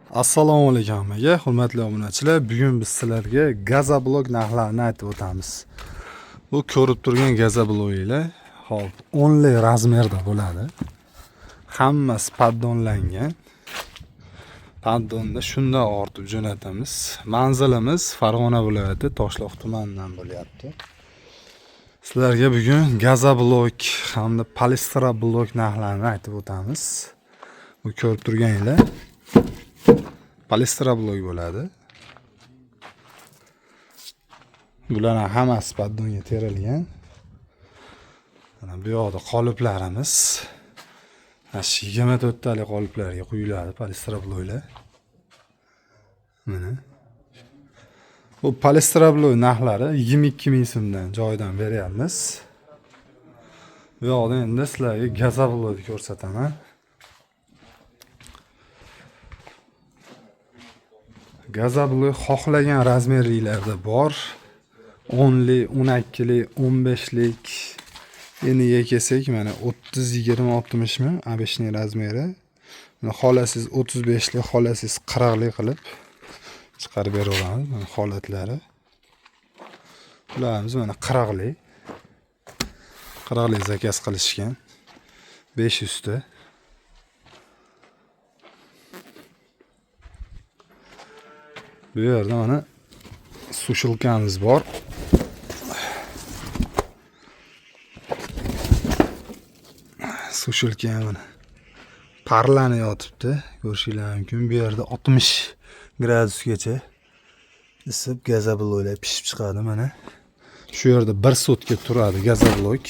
Assalomu alaykum hammaga, hurmatli obunachilar. Bugun biz sizlarga gazoblok narxlarini aytib o'tamiz. Bu ko'rib turgan gazobloklar hop 10 li razmerda bo'ladi. Hammasi paddonlangan. Paddonda shunday ortib jo'natamiz. Manzilimiz Farg'ona viloyati Toshloq tumanidan bo'lyapti. Sizlarga bugun gazoblok hamda polistroblok narxlarini aytib o'tamiz. Bu ko'rib turganinglar polistroblok bo'ladi. Bularning hammasi paddonga terilgan. Mana bu yoqda qoliplarimiz. 24 talik qoliplarga quyiladi polistrobloklar. Mana. Bu polistroblok narxlari 22 ming so'mdan joyidan beryapmiz. Bu yoqda endi sizlarga gazoblokni ko'rsataman. Gazoblok xohlagan razmerlarda bor. 10 li, 12 li, 15 lik. Endi kelsak mana 30, 20, 60 mi? Abishning razmeri. Mana xolasiz 35 lik, xolasiz 40 lik qilib chiqarib beraveramiz. Mana holatlari. Bularimiz mana 40 lik. 40 lik zakaz qilishgan. 500 ta. Bu yerda mana sushilkamiz bor. Sushilka mana parlanib yotibdi. Ko'rishingiz mumkin. Bu yerda 60 gradusgacha isib gazobloklar pishib chiqadi mana. Shu yerda 1 sutka turadi gazoblok.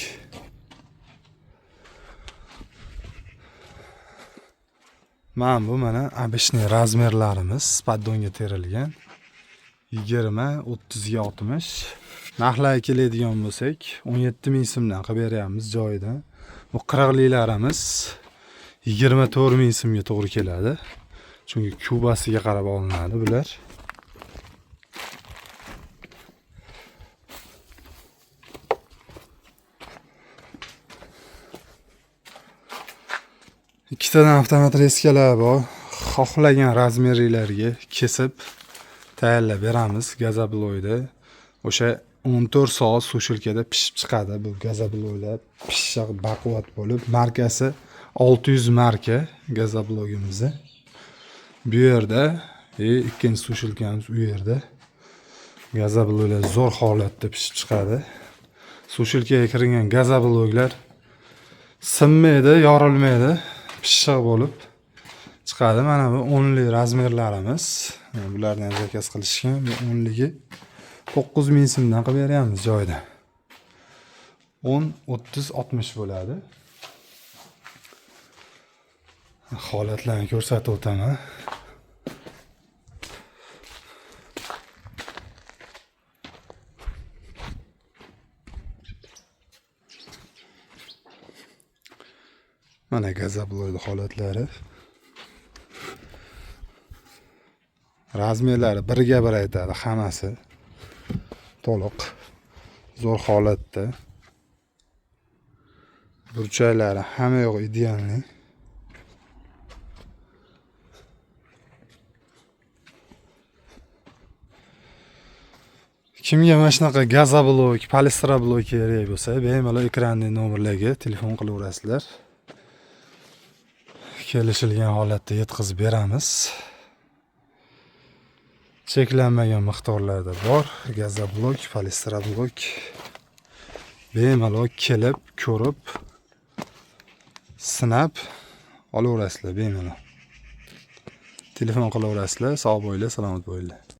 Mana bu mana abishning razmerlarimiz paddonga terilgan. 20, 30 ga 60. Narxlarga keladigan bo'lsak, 17 ming so'mdan qilib beryapmiz joyidan. Bu 40 liklarimiz 24 ming so'mga to'g'ri keladi. Chunki kubasiga qarab olinadi bular. Ikkitadan avtomat reskalar bor. Xohlagan razmerlarga kesib tayyorlab beramiz gazoblokda. O'sha 14 soat sushilkada pishib chiqadi bu gazobloklar. Pishiq baquvvat bo'lib, markasi 600 marka gazoblogimiz. Bu yerda ikkinchi sushilkamiz u yerda. Gazobloklar zo'r holatda pishib chiqadi. Sushilkaga kirgan gazobloklar sinmaydi, yorilmaydi. Pishiq bo'lib chiqadi. Mana bu 10 li razmerlarimiz. Bularni ham zakaz qilishgan. Bu 10 ligi 9 ming so'mdan qilib beryapmiz joyda. 10, 30, 60 bo'ladi. Holatlarni ko'rsatib o'taman. Mana gazoblok holatlari. Razmerlari biriga bir aytadi hammasi. To'liq zo'r holatda. Burchaklari hamma yoq idealni. Kimga mana shunaqa gazoblok, polistroblok kerak bo'lsa, bemalol ekrandagi nomerlarga telefon qilaverasizlar. Kelishilgan holatda yetkazib beramiz. Cheklanmagan miqdorlarda bor gazoblok, polistroblok. Bemalol kelib, ko'rib, sinab olaverasizlar bemalol. Telefon qilaverasizlar. Sog' bo'linglar, salomat bo'linglar.